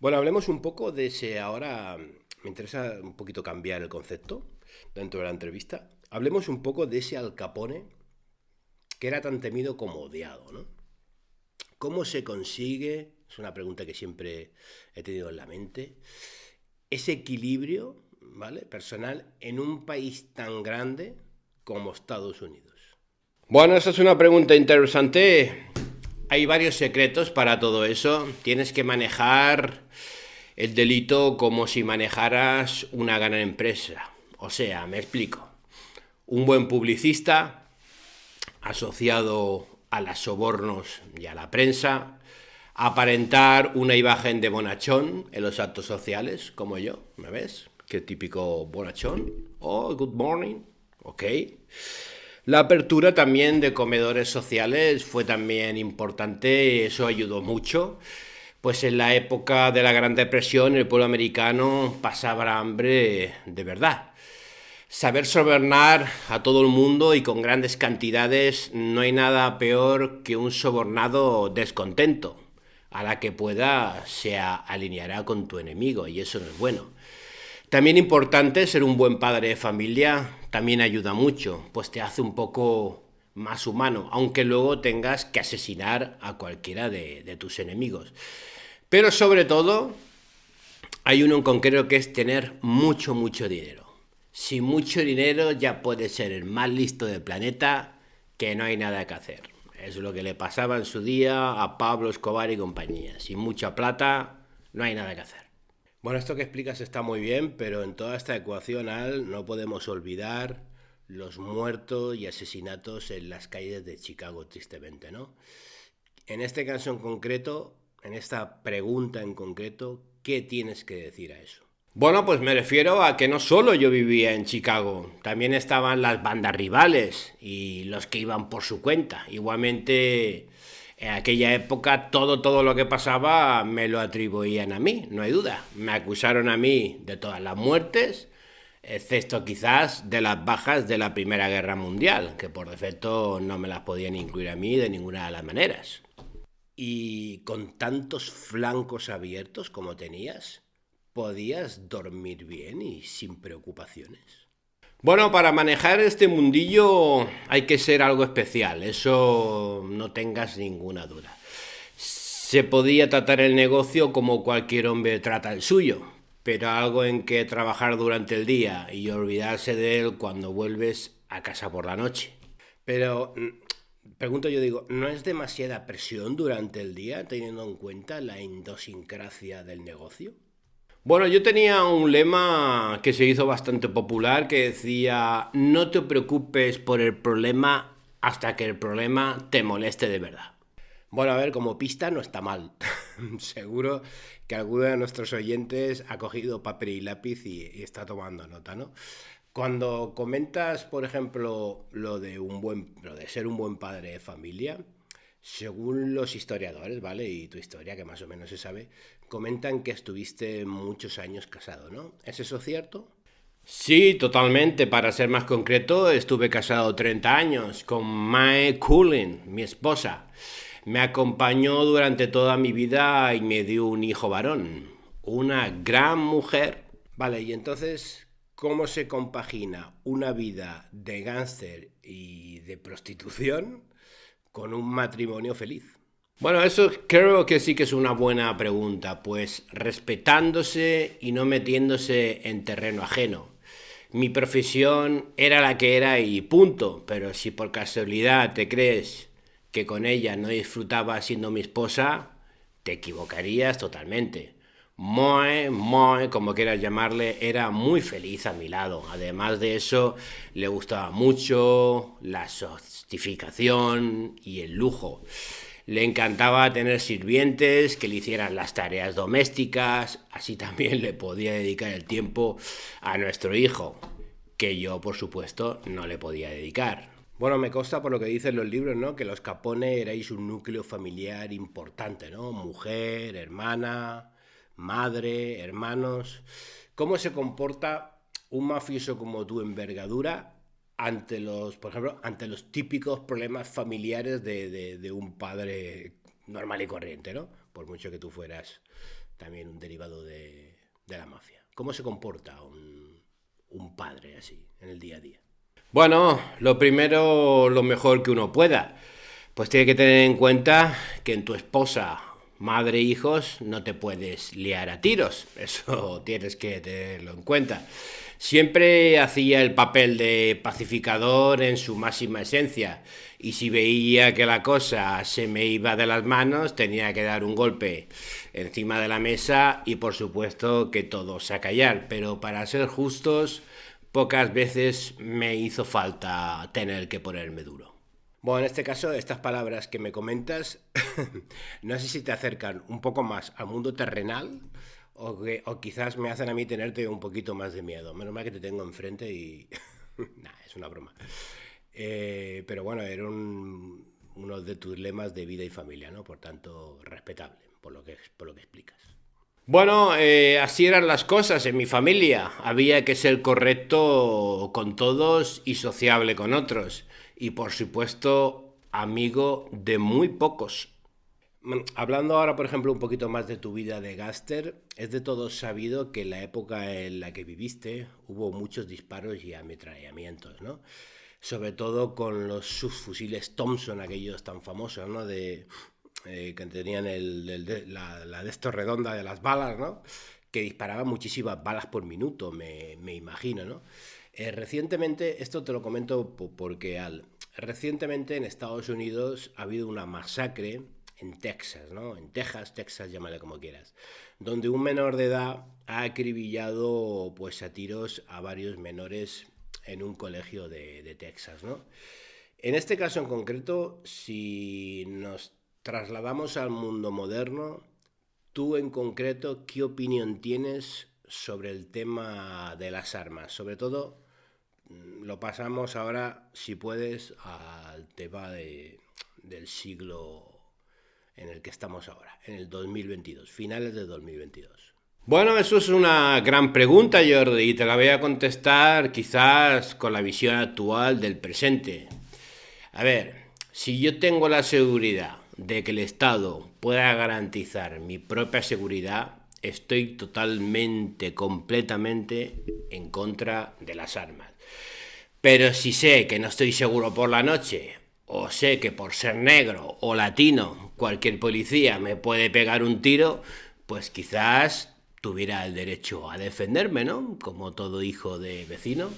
Bueno, hablemos un poco de ese ahora. Me interesa un poquito cambiar el concepto dentro de la entrevista. Hablemos un poco de ese Al Capone que era tan temido como odiado, ¿no? ¿Cómo se consigue? Es una pregunta que siempre he tenido en la mente. Ese equilibrio, ¿vale? Personal en un país tan grande como Estados Unidos. Bueno, esa es una pregunta interesante. Hay varios secretos para todo eso. Tienes que manejar el delito como si manejaras una gran empresa. O sea, me explico. Un buen publicista asociado a los sobornos y a la prensa, aparentar una imagen de bonachón en los actos sociales, como yo, ¿me ves? Qué típico bonachón. Oh, good morning. Ok. La apertura también de comedores sociales fue también importante, eso ayudó mucho. Pues en la época de la Gran Depresión el pueblo americano pasaba hambre de verdad. Saber sobornar a todo el mundo y con grandes cantidades, no hay nada peor que un sobornado descontento. A la que pueda se alineará con tu enemigo y eso no es bueno. También importante ser un buen padre de familia, también ayuda mucho, pues te hace un poco más humano, aunque luego tengas que asesinar a cualquiera de tus enemigos. Pero sobre todo, hay uno en concreto que es tener mucho, mucho dinero. Sin mucho dinero ya puedes ser el más listo del planeta, que no hay nada que hacer. Es lo que le pasaba en su día a Pablo Escobar y compañía. Sin mucha plata, no hay nada que hacer. Bueno, esto que explicas está muy bien, pero en toda esta ecuación, Al, no podemos olvidar los muertos y asesinatos en las calles de Chicago, tristemente, ¿no? En este caso en concreto, en esta pregunta en concreto, ¿qué tienes que decir a eso? Bueno, pues me refiero a que no solo yo vivía en Chicago, también estaban las bandas rivales y los que iban por su cuenta. Igualmente, en aquella época todo lo que pasaba me lo atribuían a mí, no hay duda. Me acusaron a mí de todas las muertes, excepto quizás de las bajas de la Primera Guerra Mundial, que por defecto no me las podían incluir a mí de ninguna de las maneras. Y con tantos flancos abiertos como tenías, ¿podías dormir bien y sin preocupaciones? Bueno, para manejar este mundillo hay que ser algo especial, eso no tengas ninguna duda. Se podía tratar el negocio como cualquier hombre trata el suyo, pero algo en que trabajar durante el día y olvidarse de él cuando vuelves a casa por la noche. Pero pregunto yo, digo, ¿no es demasiada presión durante el día teniendo en cuenta la idiosincrasia del negocio? Bueno, yo tenía un lema que se hizo bastante popular que decía, no te preocupes por el problema hasta que el problema te moleste de verdad. Bueno, a ver, como pista no está mal. Seguro que alguno de nuestros oyentes ha cogido papel y lápiz y está tomando nota, ¿no? Cuando comentas, por ejemplo, lo de ser un buen padre de familia, según los historiadores, ¿vale? Y tu historia, que más o menos se sabe, comentan que estuviste muchos años casado, ¿no? ¿Es eso cierto? Sí, totalmente. Para ser más concreto, estuve casado 30 años con Mae Cullen, mi esposa. Me acompañó durante toda mi vida y me dio un hijo varón. Una gran mujer. Vale, y entonces, ¿cómo se compagina una vida de gángster y de prostitución con un matrimonio feliz? Bueno, eso creo que sí que es una buena pregunta, pues respetándose y no metiéndose en terreno ajeno. Mi profesión era la que era y punto, pero si por casualidad te crees que con ella no disfrutaba siendo mi esposa, te equivocarías totalmente. Moe, como quieras llamarle, era muy feliz a mi lado. Además de eso, le gustaba mucho la sofisticación y el lujo. Le encantaba tener sirvientes que le hicieran las tareas domésticas, así también le podía dedicar el tiempo a nuestro hijo, que yo, por supuesto, no le podía dedicar. Bueno, me consta por lo que dicen los libros, ¿no? Que los Capone erais un núcleo familiar importante, ¿no? Mujer, hermana, madre, hermanos. ¿Cómo se comporta un mafioso como tu envergadura ante los, por ejemplo, ante los típicos problemas familiares de un padre normal y corriente, ¿no? Por mucho que tú fueras también un derivado de la mafia. ¿Cómo se comporta un padre así en el día a día? Bueno, lo primero, lo mejor que uno pueda. Pues tiene que tener en cuenta que en tu esposa, madre e hijos no te puedes liar a tiros. Eso tienes que tenerlo en cuenta. Siempre hacía el papel de pacificador en su máxima esencia. Y si veía que la cosa se me iba de las manos, tenía que dar un golpe encima de la mesa y por supuesto que todos a callar. Pero para ser justos, pocas veces me hizo falta tener que ponerme duro. Bueno, en este caso, estas palabras que me comentas, no sé si te acercan un poco más al mundo terrenal o quizás me hacen a mí tenerte un poquito más de miedo. Menos mal que te tengo enfrente y... nah, es una broma. Pero bueno, era uno de tus lemas de vida y familia, ¿no? Por tanto, respetable, por lo que explicas. Bueno, así eran las cosas en mi familia. Había que ser correcto con todos y sociable con otros. Y por supuesto, amigo de muy pocos. Hablando ahora, por ejemplo, un poquito más de tu vida de gángster, es de todos sabido que en la época en la que viviste hubo muchos disparos y ametrallamientos, ¿no? Sobre todo con los subfusiles Thompson, aquellos tan famosos, ¿no? Que tenían la de esto redonda de las balas, ¿no? Que disparaban muchísimas balas por minuto, me imagino, ¿no? Recientemente, esto te lo comento porque recientemente en Estados Unidos ha habido una masacre en Texas, ¿no? En Texas, llámale como quieras, donde un menor de edad ha acribillado pues a tiros a varios menores en un colegio de Texas, ¿no? En este caso en concreto, si nos trasladamos al mundo moderno, tú en concreto, ¿qué opinión tienes sobre el tema de las armas? Sobre todo, lo pasamos ahora, si puedes, al tema del siglo en el que estamos ahora, en el 2022, finales de 2022. Bueno, eso es una gran pregunta, Jordi, y te la voy a contestar quizás con la visión actual del presente. A ver, si yo tengo la seguridad de que el Estado pueda garantizar mi propia seguridad, estoy totalmente, completamente en contra de las armas. Pero si sé que no estoy seguro por la noche, o sé que por ser negro o latino cualquier policía me puede pegar un tiro, pues quizás tuviera el derecho a defenderme, ¿no? Como todo hijo de vecino.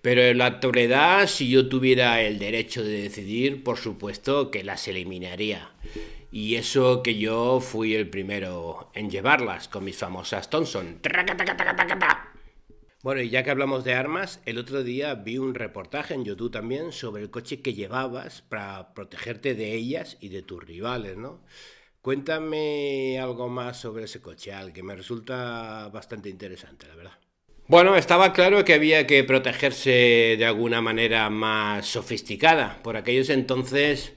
Pero en la actualidad, si yo tuviera el derecho de decidir, por supuesto que las eliminaría. Y eso que yo fui el primero en llevarlas con mis famosas Thompson. Bueno, y ya que hablamos de armas, el otro día vi un reportaje en YouTube también sobre el coche que llevabas para protegerte de ellas y de tus rivales, ¿no? Cuéntame algo más sobre ese coche, Al, que me resulta bastante interesante, la verdad. Bueno, estaba claro que había que protegerse de alguna manera más sofisticada. Por aquellos entonces,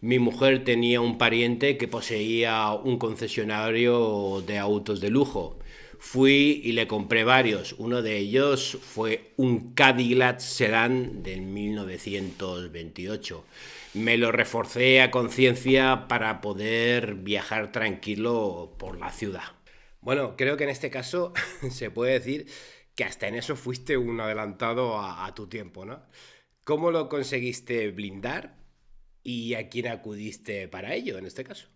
mi mujer tenía un pariente que poseía un concesionario de autos de lujo. Fui y le compré varios. Uno de ellos fue un Cadillac Sedan del 1928. Me lo reforcé a conciencia para poder viajar tranquilo por la ciudad. Bueno, creo que en este caso se puede decir que hasta en eso fuiste un adelantado a tu tiempo, ¿no? ¿Cómo lo conseguiste blindar y a quién acudiste para ello en este caso?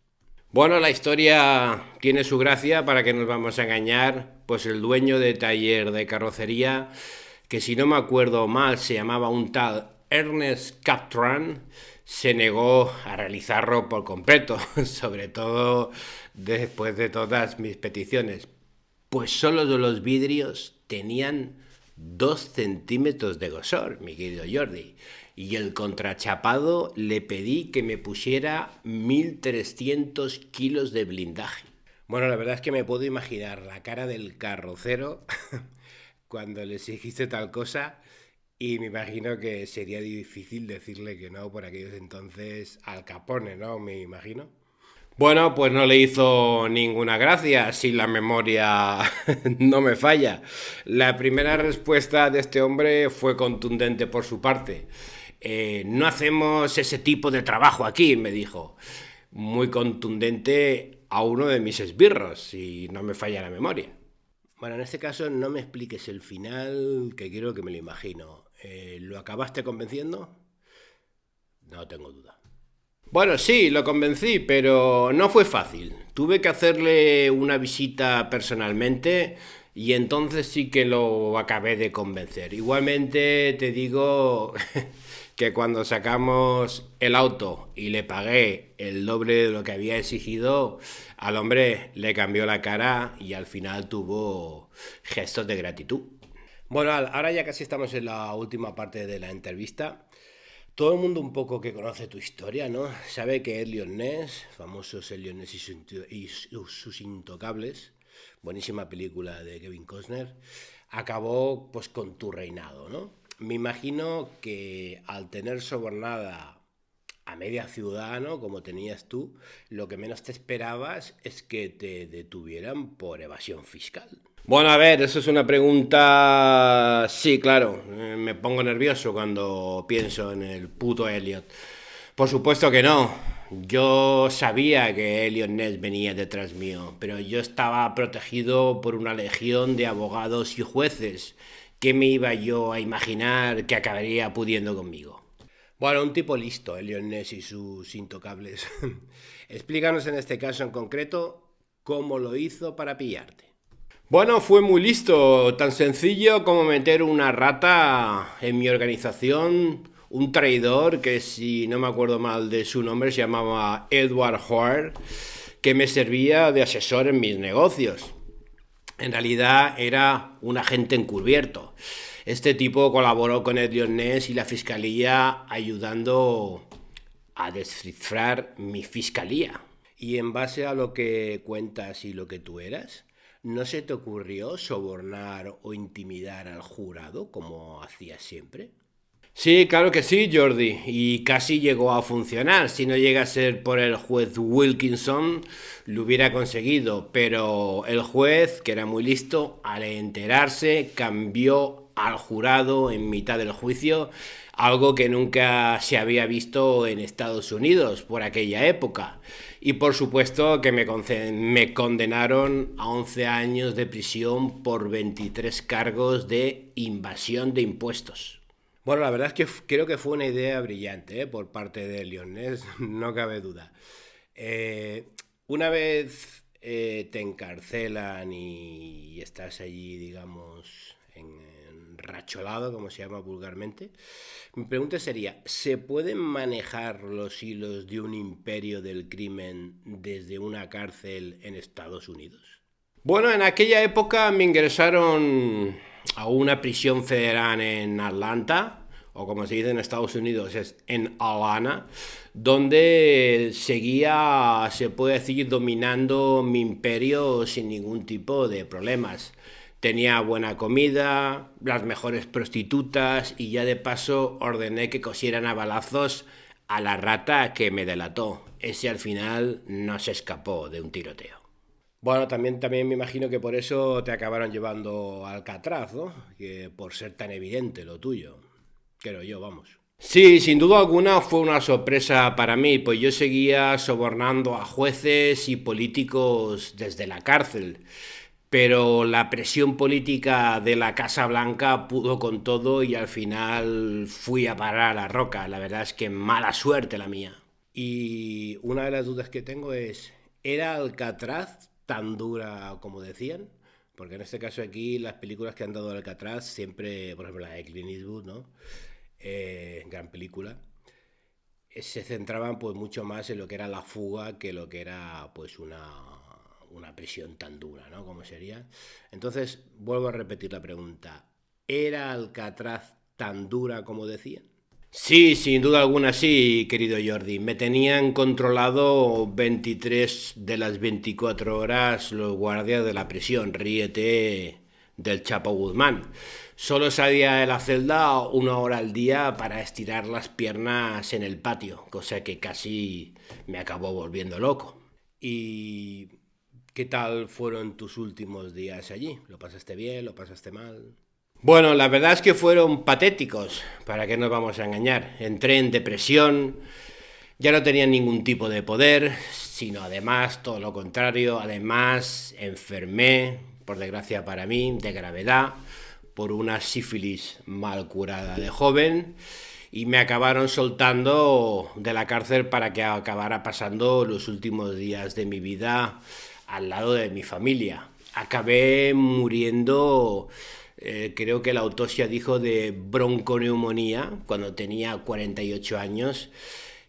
Bueno, la historia tiene su gracia, para que nos vamos a engañar, pues el dueño de taller de carrocería, que si no me acuerdo mal se llamaba un tal Ernest Captran, se negó a realizarlo por completo, sobre todo después de todas mis peticiones. Pues solo de los vidrios tenían 2 centímetros de grosor, mi querido Jordi. Y el contrachapado le pedí que me pusiera 1.300 kilos de blindaje. Bueno, la verdad es que me puedo imaginar la cara del carrocero cuando le exigiste tal cosa y me imagino que sería difícil decirle que no por aquellos entonces Al Capone, ¿no? Me imagino. Bueno, pues no le hizo ninguna gracia, si la memoria no me falla. La primera respuesta de este hombre fue contundente por su parte. No hacemos ese tipo de trabajo aquí, me dijo. Muy contundente a uno de mis esbirros, si no me falla la memoria. Bueno, en este caso no me expliques el final, que quiero que me lo imagino. ¿Lo acabaste convenciendo? No tengo duda. Bueno, sí, lo convencí, pero no fue fácil. Tuve que hacerle una visita personalmente y entonces sí que lo acabé de convencer. Igualmente te digo que cuando sacamos el auto y le pagué el doble de lo que había exigido, al hombre le cambió la cara y al final tuvo gestos de gratitud. Bueno, ahora ya casi estamos en la última parte de la entrevista. Todo el mundo un poco que conoce tu historia, ¿no? Sabe que Elliot Ness, famosos Elliot Ness y sus Intocables, buenísima película de Kevin Costner, acabó pues con tu reinado, ¿no? Me imagino que al tener sobornada a media ciudad, ¿no? Como tenías tú, lo que menos te esperabas es que te detuvieran por evasión fiscal. Bueno, a ver, eso es una pregunta... Sí, claro, me pongo nervioso cuando pienso en el puto Elliot. Por supuesto que no. Yo sabía que Elliot Ness venía detrás mío, pero yo estaba protegido por una legión de abogados y jueces. ¿Qué me iba yo a imaginar que acabaría pudiendo conmigo? Bueno, un tipo listo, Elliot Ness y sus Intocables. Explícanos en este caso en concreto cómo lo hizo para pillarte. Bueno, fue muy listo, tan sencillo como meter una rata en mi organización, un traidor que si no me acuerdo mal de su nombre se llamaba Edward Howard, que me servía de asesor en mis negocios. En realidad era un agente encubierto. Este tipo colaboró con Elliot Ness y la fiscalía ayudando a descifrar mi fiscalía. Y en base a lo que cuentas y lo que tú eras, ¿no se te ocurrió sobornar o intimidar al jurado como hacías siempre? Sí, claro que sí, Jordi, y casi llegó a funcionar. Si no llega a ser por el juez Wilkinson, lo hubiera conseguido, pero el juez, que era muy listo, al enterarse, cambió al jurado en mitad del juicio, algo que nunca se había visto en Estados Unidos por aquella época. Y por supuesto que me condenaron a 11 años de prisión por 23 cargos de invasión de impuestos. Bueno, la verdad es que creo que fue una idea brillante, por parte de Lyonés, no cabe duda. Eh, una vez te encarcelan y estás allí, digamos, enracholado, como se llama vulgarmente, mi pregunta sería, ¿se pueden manejar los hilos de un imperio del crimen desde una cárcel en Estados Unidos? Bueno, en aquella época me ingresaron a una prisión federal en Atlanta, o como se dice en Estados Unidos, es en Atlanta, donde seguía, se puede decir, dominando mi imperio sin ningún tipo de problemas. Tenía buena comida, las mejores prostitutas y ya de paso ordené que cosieran a balazos a la rata que me delató. Ese al final no se escapó de un tiroteo. Bueno, también me imagino que por eso te acabaron llevando a Alcatraz, ¿no? Que por ser tan evidente lo tuyo. Creo yo, vamos. Sí, sin duda alguna fue una sorpresa para mí, pues yo seguía sobornando a jueces y políticos desde la cárcel. Pero la presión política de la Casa Blanca pudo con todo y al final fui a parar a la roca. La verdad es que mala suerte la mía. Y una de las dudas que tengo es, ¿era Alcatraz tan dura como decían? Porque en este caso aquí las películas que han dado Alcatraz siempre, por ejemplo la de Clint Eastwood, ¿no? Gran película, se centraban pues mucho más en lo que era la fuga que lo que era pues una prisión tan dura, ¿no? Como sería. Entonces, vuelvo a repetir la pregunta. ¿Era Alcatraz tan dura como decían? Sí, sin duda alguna sí, querido Jordi. Me tenían controlado 23 de las 24 horas los guardias de la prisión. Ríete del Chapo Guzmán. Solo salía de la celda 1 hora al día para estirar las piernas en el patio, cosa que casi me acabó volviendo loco. ¿Y qué tal fueron tus últimos días allí? ¿Lo pasaste bien? ¿Lo pasaste mal? Bueno, la verdad es que fueron patéticos, para qué nos vamos a engañar. Entré en depresión, ya no tenía ningún tipo de poder, sino además todo lo contrario, además enfermé, por desgracia para mí, de gravedad, por una sífilis mal curada de joven, y me acabaron soltando de la cárcel para que acabara pasando los últimos días de mi vida al lado de mi familia. Acabé muriendo, creo que la autopsia dijo de bronconeumonía cuando tenía 48 años,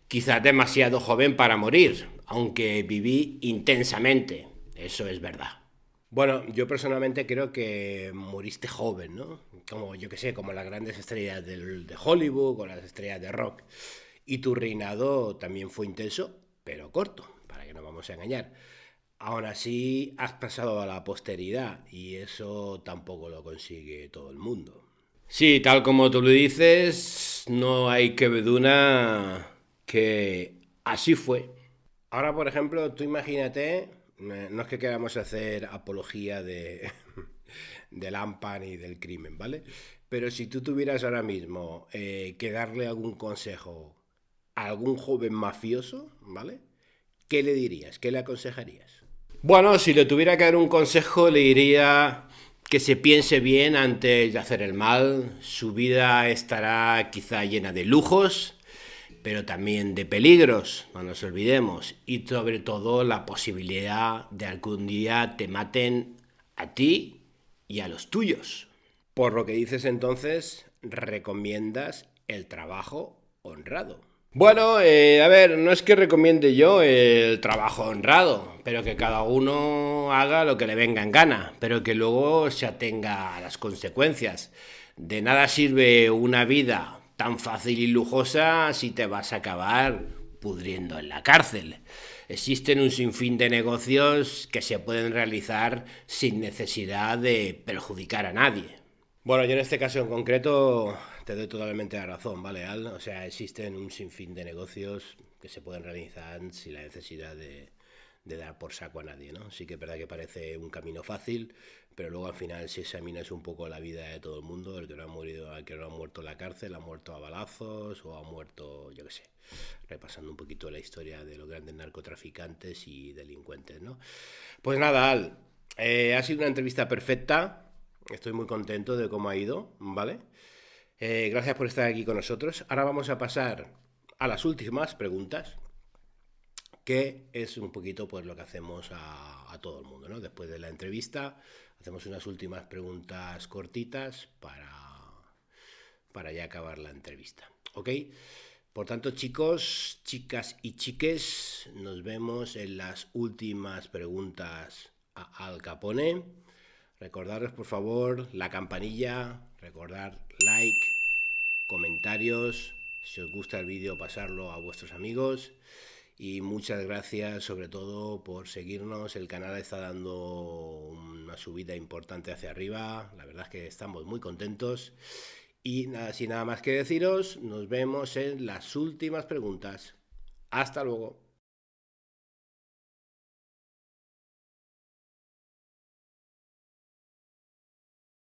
quizás demasiado joven para morir, aunque viví intensamente, eso es verdad. Bueno, yo personalmente creo que moriste joven, ¿no? Como yo que sé, como las grandes estrellas de Hollywood o las estrellas de rock. Y tu reinado también fue intenso, pero corto, para que no vamos a engañar. Aún así, has pasado a la posteridad y eso tampoco lo consigue todo el mundo. Sí, tal como tú lo dices, no hay que duda que así fue. Ahora, por ejemplo, tú imagínate, no es que queramos hacer apología del AMPA ni del crimen, ¿vale? Pero si tú tuvieras ahora mismo que darle algún consejo a algún joven mafioso, ¿vale? ¿Qué le dirías? ¿Qué le aconsejarías? Bueno, si le tuviera que dar un consejo, le diría que se piense bien antes de hacer el mal. Su vida estará quizá llena de lujos, pero también de peligros, no nos olvidemos, y sobre todo la posibilidad de algún día te maten a ti y a los tuyos. Por lo que dices entonces, recomiendas el trabajo honrado. Bueno, a ver, no es que recomiende yo el trabajo honrado, pero que cada uno haga lo que le venga en gana, pero que luego se atenga a las consecuencias. De nada sirve una vida tan fácil y lujosa si te vas a acabar pudriendo en la cárcel. Existen un sinfín de negocios que se pueden realizar sin necesidad de perjudicar a nadie. Bueno, yo en este caso en concreto te doy totalmente la razón, ¿vale, Al? O sea, existen un sinfín de negocios que se pueden realizar sin la necesidad de dar por saco a nadie, ¿no? Sí que es verdad que parece un camino fácil, pero luego al final si examinas un poco la vida de todo el mundo, el que no ha morido, el que no ha muerto en la cárcel, ha muerto a balazos o ha muerto, yo qué sé, repasando un poquito la historia de los grandes narcotraficantes y delincuentes, ¿no? Pues nada, Al, ha sido una entrevista perfecta. Estoy muy contento de cómo ha ido, ¿vale? Gracias por estar aquí con nosotros. Ahora vamos a pasar a las últimas preguntas, que es un poquito pues lo que hacemos a todo el mundo, ¿no? Después de la entrevista hacemos unas últimas preguntas cortitas para ya acabar la entrevista, ¿ok? Por tanto, chicos, chicas y chiques, nos vemos en las últimas preguntas a Al Capone. Recordaros por favor la campanilla, recordar like, comentarios, si os gusta el vídeo pasarlo a vuestros amigos y muchas gracias sobre todo por seguirnos, el canal está dando una subida importante hacia arriba, la verdad es que estamos muy contentos y nada, sin nada más que deciros, nos vemos en las últimas preguntas. Hasta luego.